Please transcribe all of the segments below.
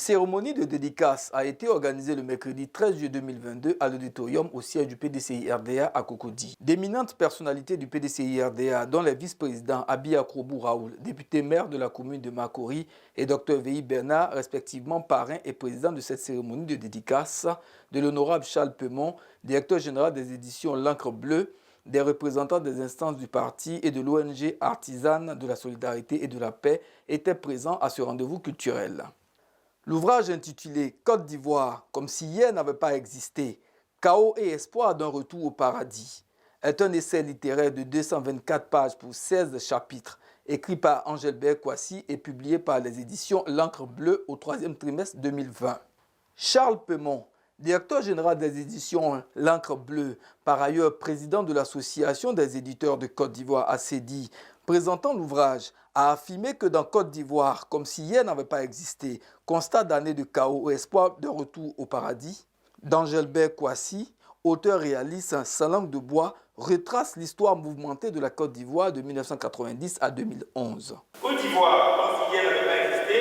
cérémonie de dédicace a été organisée le mercredi 13 juillet 2022 à l'auditorium au siège du PDCI-RDA à Cocody. D'éminentes personnalités du PDCI-RDA, dont les vice-présidents Abia Krobou Raoul, député maire de la commune de Makori, et Dr Veilly Bernard, respectivement parrain et président de cette cérémonie de dédicace, de l'honorable Charles Pemont, directeur général des éditions L'Encre Bleue, des représentants des instances du parti et de l'ONG Artisane de la Solidarité et de la Paix étaient présents à ce rendez-vous culturel. L'ouvrage intitulé « Côte d'Ivoire, comme si hier n'avait pas existé, chaos et espoir d'un retour au paradis » est un essai littéraire de 224 pages pour 16 chapitres, écrit par Angelbert Kouassi et publié par les éditions L'Encre Bleue au 3e trimestre 2020. Charles Pemont, directeur général des éditions L'Encre Bleue, par ailleurs président de l'Association des éditeurs de Côte d'Ivoire ACEDI, présentant l'ouvrage, a affirmé que dans Côte d'Ivoire, comme si hier n'avait pas existé, constat d'années de chaos ou espoir de retour au paradis, d'Angelbert Kouassi, auteur réaliste sans langue de bois, retrace l'histoire mouvementée de la Côte d'Ivoire de 1990 à 2011. Côte d'Ivoire, comme si hier n'avait pas existé,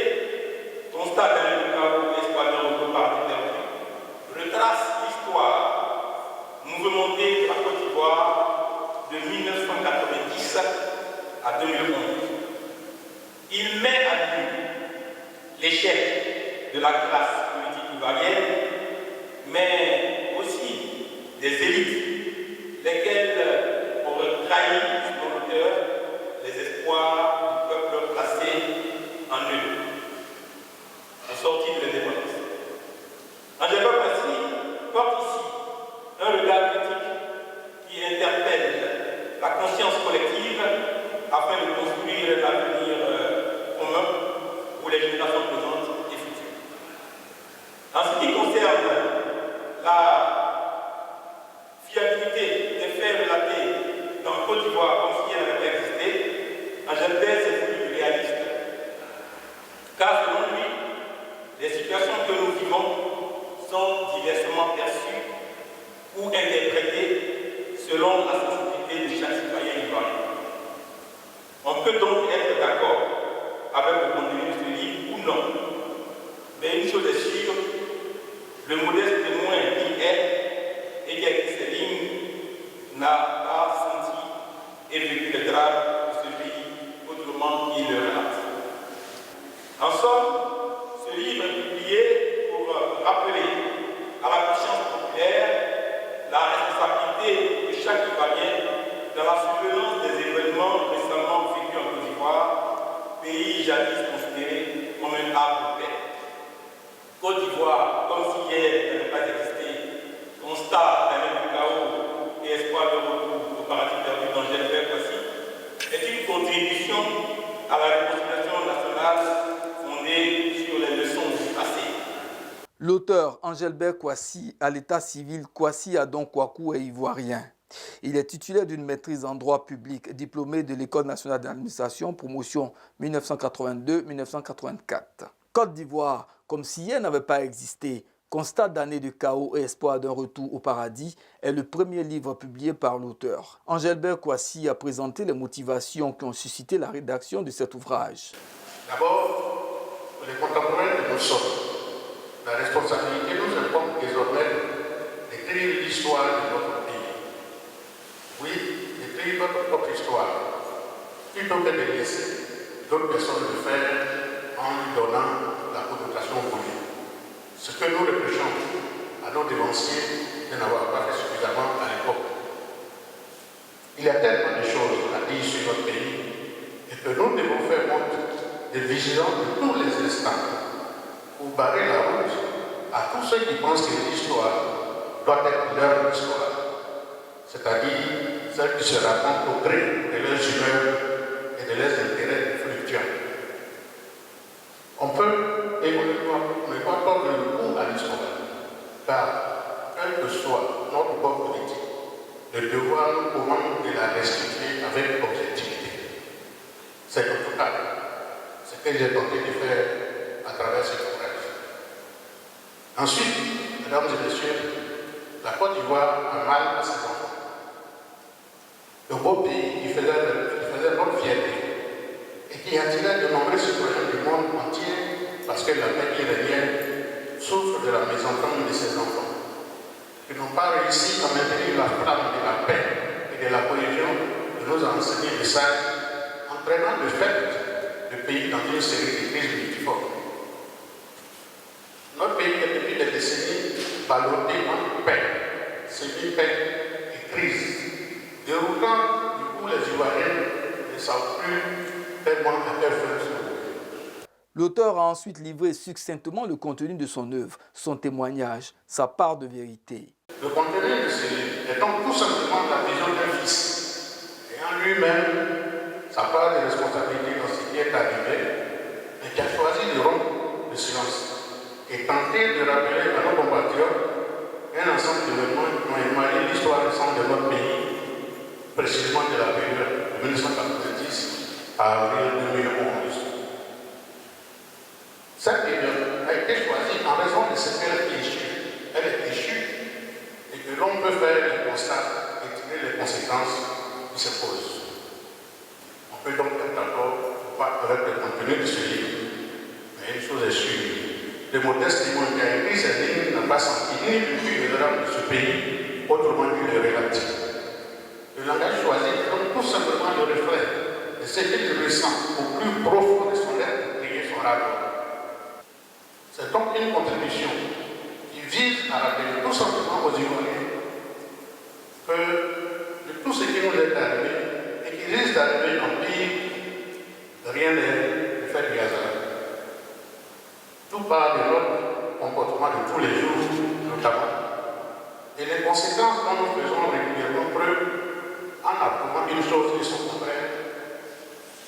constat d'années de chaos ou espoir de retour au paradis perdu, retrace l'histoire mouvementée de la Côte d'Ivoire de 1990 à 2011. Il met à nu l'échec de la classe politique ivoirienne, mais aussi des élites, lesquelles ont trahi, selon l'auteur, les espoirs du peuple placé en eux, en sortie de l'indépendance. Angelbert Kouassi porte ici un regard critique qui interpelle la conscience collective afin de construire l'avenir commun pour les générations présentes et futures. En ce qui concerne la fiabilité des faits relatés dans Côte d'Ivoire comme si elle n'avait pas existé, Angelbert s'est voulu réaliste. Car selon lui, les situations que nous vivons sont diversement perçues ou interprétées selon la sensibilité de chaque citoyen ivoirien. On peut donc être d'accord avec le contenu de ce livre ou non. Mais une chose est sûre, le modeste témoin qui est et qui a écrit ces lignes n'a pas senti et vécu le drame de ce pays autrement qu'il le relate. En somme, ce livre est publié pour rappeler à la conscience populaire la responsabilité de chaque Ivoirien dans la survenance des événements récemment vécus en Côte d'Ivoire, pays jadis considéré comme un havre de paix. Côte d'Ivoire, comme si hier n'avait pas existé, constat d'années de chaos et espoir de retour au paradis perdu d'Angelbert Kouassi, est une contribution à la réconciliation nationale fondée sur les leçons du passé. L'auteur Angelbert Kouassi, à l'état civil Kouassi Adon Kouakou, est ivoirien. Il est titulaire d'une maîtrise en droit public, diplômé de l'École nationale d'administration, promotion 1982-1984. Côte d'Ivoire, comme si hier n'avait pas existé, constat d'années de chaos et espoir d'un retour au paradis, est le premier livre publié par l'auteur. Angelbert Kouassi a présenté les motivations qui ont suscité la rédaction de cet ouvrage. D'abord, les contemporains que nous sommes, la responsabilité nous incombe désormais d'écrire l'histoire de notre pays. Oui, d'écrire notre propre histoire, plutôt que de laisser d'autres personnes le faire en lui donnant la connotation voulue. Ce que nous reprochons à nos dévanciers de n'avoir pas fait suffisamment à l'époque. Il y a tellement de choses à dire sur notre pays et que nous devons faire montre de vigilance de tous les instants pour barrer la route à tous ceux qui pensent que l'histoire doit être leur histoire, c'est-à-dire celle qui se raconte au gré de leurs humeurs et de leurs intérêts fluctuants. On peut et on ne doit pas donner le coup à l'histoire, car quel que soit notre corps politique, le devoir nous commande de la restituer avec objectivité. C'est en tout cas ce que j'ai tenté de faire à travers cet ouvrage. Ensuite, mesdames et messieurs, la Côte d'Ivoire a mal à ses enfants. Le beau pays qui faisait notre fierté et qui attirait de nombreux citoyens du monde entier parce que la paix qui régnait pas réussi à maintenir la flamme de la paix et de la cohésion de nos anciens messages, entraînant de fait le pays dans une série de crises multiformes. Notre pays est depuis des décennies ballotté en paix, semi-paix et crise, déroutant du coup les Ivoiriens ne savent plus tellement à quel faire se trouver. L'auteur a ensuite livré succinctement le contenu de son œuvre, son témoignage, sa part de vérité. Le contenu de ce livre est donc tout simplement la vision d'un fils, et en lui-même sa part de responsabilité dans ce qui est arrivé, mais qui a choisi de rompre le silence et tenter de rappeler à nos compatriotes un ensemble d'événements qui ont émaillé l'histoire récente de notre pays, précisément de la période de 1990 à avril 2011. Cette période a été choisie en raison de ce qu'elle est échue. Elle est échue et que l'on peut faire le constat et tirer les conséquences qui se posent. On peut donc être d'accord ou pas avec le contenu de ce livre, mais une chose est sûre. Le modeste Simon qui a écrit ces lignes n'a pas senti ni le but de l'âme de ce pays, autrement dit le relatif. Le langage choisi est donc tout simplement le reflet de ce qu'il ressent au plus profond de son être pour crier son ardeur. C'est donc une contribution qui vise à rappeler tout simplement aux Ivoiriens que de tout ce qui nous est arrivé et qui risque d'arriver en pire, rien n'est le fait du hasard. Tout part de notre comportement de tous les jours, notamment, et les conséquences dont nous faisons régulièrement preuve en approuvant une chose et son contraire,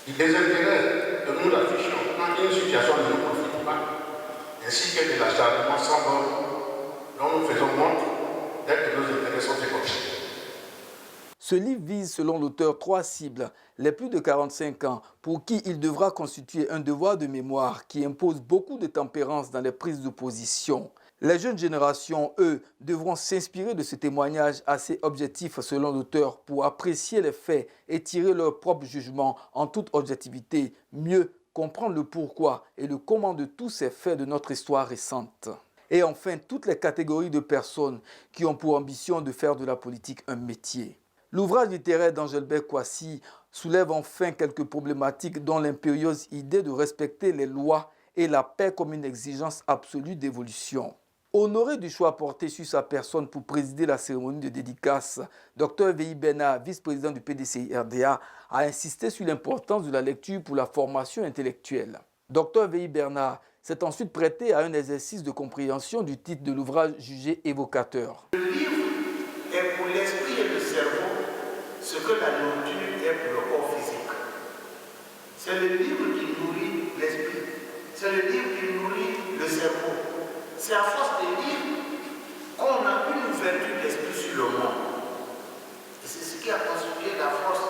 du désintérêt que nous affichons quand une situation ne nous profite pas, ainsi que de l'acharnement sans borne dont nous faisons montre dès que nos intérêts sont écorchés. Ce livre vise, selon l'auteur, 3 cibles, les plus de 45 ans, pour qui il devra constituer un devoir de mémoire qui impose beaucoup de tempérance dans les prises de position. Les jeunes générations, eux, devront s'inspirer de ce témoignage assez objectif, selon l'auteur, pour apprécier les faits et tirer leur propre jugement en toute objectivité, mieux comprendre le pourquoi et le comment de tous ces faits de notre histoire récente. Et enfin, toutes les catégories de personnes qui ont pour ambition de faire de la politique un métier. L'ouvrage littéraire d'Angelbert Kouassi soulève enfin quelques problématiques dont l'impérieuse idée de respecter les lois et la paix comme une exigence absolue d'évolution. Honoré du choix porté sur sa personne pour présider la cérémonie de dédicace, Dr Véhi Bernard, vice-président du PDCI-RDA, a insisté sur l'importance de la lecture pour la formation intellectuelle. Dr Véhi Bernard s'est ensuite prêté à un exercice de compréhension du titre de l'ouvrage jugé évocateur. Le livre est pour l'esprit et le cerveau ce que la nourriture est pour le corps physique. C'est le livre qui nourrit l'esprit. C'est le livre qui nourrit le cerveau. C'est à force de lire qu'on a une ouverture d'esprit sur le monde. Et c'est ce qui a constitué la force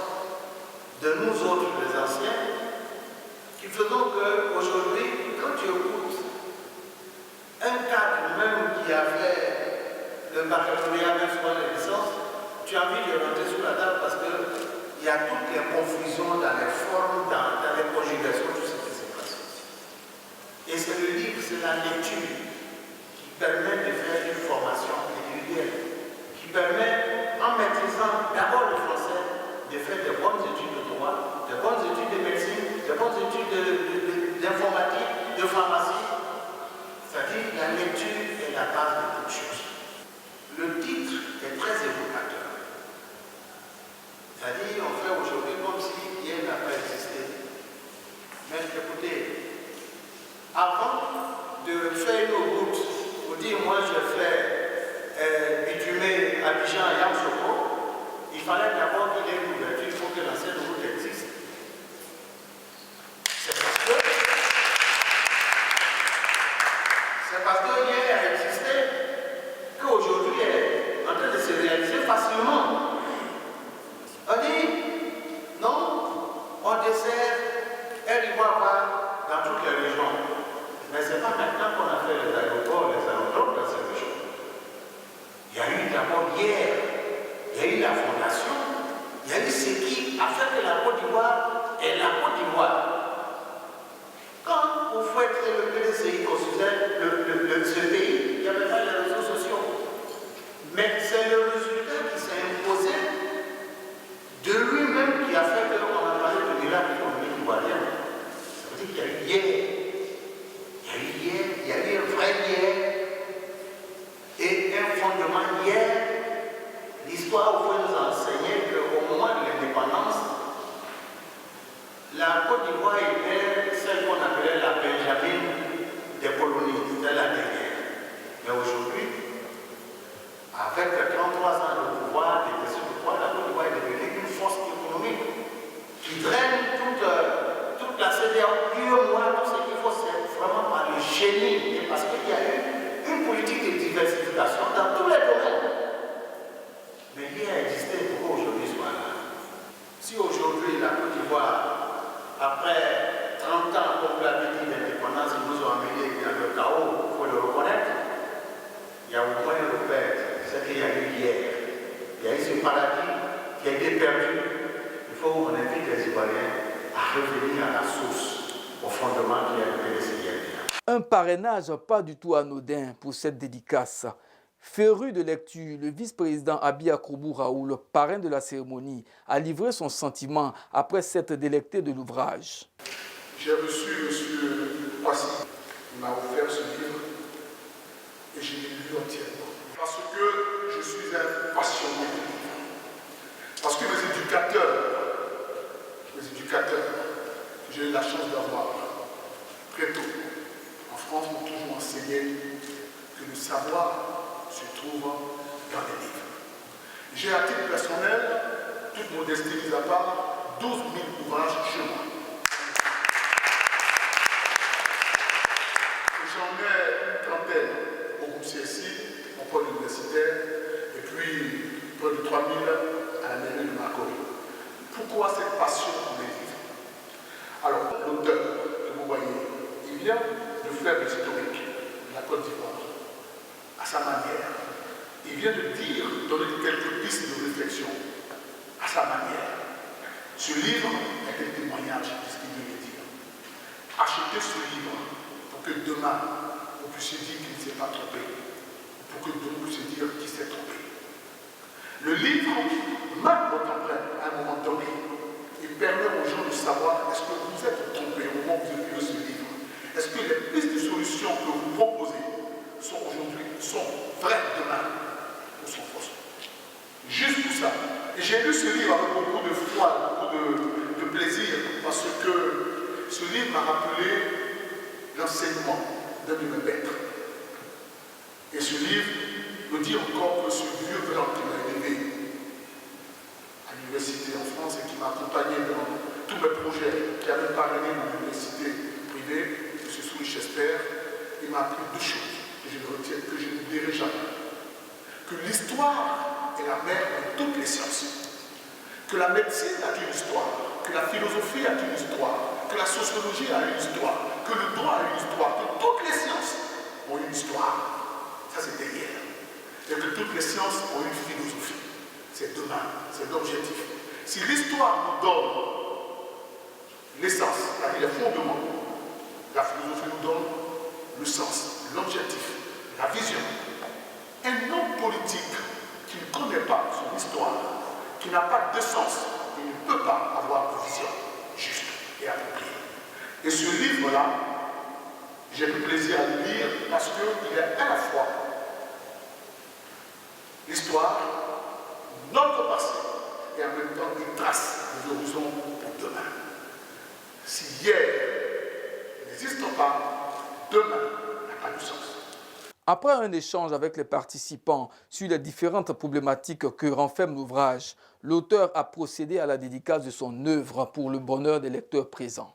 de nous autres, les anciens, qui faisons qu'aujourd'hui, quand tu écoutes un cadre même qui a fait le baccalauréat, même soit la licence, tu as envie de rentrer sur la table parce qu'il y a toutes les confusions dans les formes, dans les conjugations, tout ce qui s'est passé. Et c'est le livre, c'est la lecture qui permet de faire une formation individuelle, qui permet, en maîtrisant d'abord le français, de faire de bonnes études de droit, de bonnes études de médecine, de bonnes études d'informatique, de pharmacie. C'est-à-dire la lecture est la base de toute chose. Le titre est très évocateur. C'est-à-dire, on fait aujourd'hui comme si hier n'a pas existé. Mais écoutez, avant de faire une route, pour dire moi je fais bitumer Abidjan à Yamoussoukro, il fallait d'abord qu'il y ait une ouverture pour que l'ancienne route existe. C'est parce que hier a existé l'histoire peut nous enseigner qu'au moment de l'indépendance, la Côte d'Ivoire était celle qu'on appelait la Benjamin des colonies, c'était la dernière. Mais aujourd'hui, avec 33 ans de pouvoir, la Côte d'Ivoire est devenue une force économique qui draine toute la CEDEAO, tout ce qu'il faut, c'est vraiment par le génie, et parce qu'il y a eu une politique de diversification dans tous les domaines. Mais il a existé pour qu'aujourd'hui soit là. Si aujourd'hui la Côte d'Ivoire, après 30 ans, comme l'avait dit, l'indépendance qui nous ont amenés dans le chaos, il faut le reconnaître, il y a au moins le repère, c'est qu'il y a eu hier. Il y a eu ce paradis qui a été perdu. Il faut qu'on invite les Ivoiriens à revenir à la source, au fondement qui est le PDCIRDA. Un parrainage pas du tout anodin pour cette dédicace. Féru de lecture, le vice-président Abiy Akrobou Raoul, parrain de la cérémonie, a livré son sentiment après s'être délecté de l'ouvrage. J'ai reçu M. Passy, il m'a offert ce livre et je l'ai lu entièrement. Parce que je suis un passionné de livres. Parce que mes éducateurs, que j'ai eu la chance d'avoir très tôt, en France, m'ont toujours enseigné que le savoir se trouve dans les livres. J'ai à titre personnel, toute modestie mise à part, 12 000 ouvrages chez moi. J'en ai une trentaine au groupe CSI, au pôle universitaire, et puis près de 3 000 à la mairie de Marcory. Pourquoi cette passion pour les livres? Alors, l'auteur que vous voyez, il vient de faire des historiques de la Côte d'Ivoire, à sa manière. Il vient de dire, donner quelques pistes de réflexion à sa manière. Ce livre est un témoignage de ce qu'il veut dire. Achetez ce livre pour que demain, vous puissiez dire qu'il ne s'est pas trompé. Pour que demain, vous puissiez dire qu'il s'est trompé. Le livre marque votre empreinte à un moment donné. Il permet aux gens de savoir est-ce que vous êtes trompé au moment où vous écrivez ce livre. Est-ce que les pistes de solutions que vous proposez sont aujourd'hui, sont vraies demain ou sont fausses? Juste pour ça. Et j'ai lu ce livre avec beaucoup de foi, beaucoup de plaisir, parce que ce livre m'a rappelé l'enseignement d'un de mes maîtres. Et ce livre me dit encore que ce vieux grand qui m'a élevé à l'université en France et qui m'a accompagné dans tous mes projets, qui avait parrainé mon université privée, M. Souris Chester, il m'a appris deux choses que je ne retiens, que je n'oublierai jamais. Que l'histoire est la mère de toutes les sciences. Que la médecine a une histoire, que la philosophie a une histoire, que la sociologie a une histoire, que le droit a une histoire, que toutes les sciences ont une histoire. Ça, c'était hier. Et que toutes les sciences ont une philosophie. C'est demain, c'est l'objectif. Si l'histoire nous donne l'essence, c'est-à-dire les fondements, la philosophie nous donne le sens, l'objectif, la vision. Un homme politique qui ne connaît pas son histoire, qui n'a pas de sens, il ne peut pas avoir de vision juste et appropriée. Et ce livre-là, j'ai le plaisir à le lire parce qu'il est à la fois l'histoire, notre passé, et en même temps il trace les horizons pour demain. Si hier n'existe pas, demain n'a pas de sens. Après un échange avec les participants sur les différentes problématiques que renferme l'ouvrage, l'auteur a procédé à la dédicace de son œuvre pour le bonheur des lecteurs présents.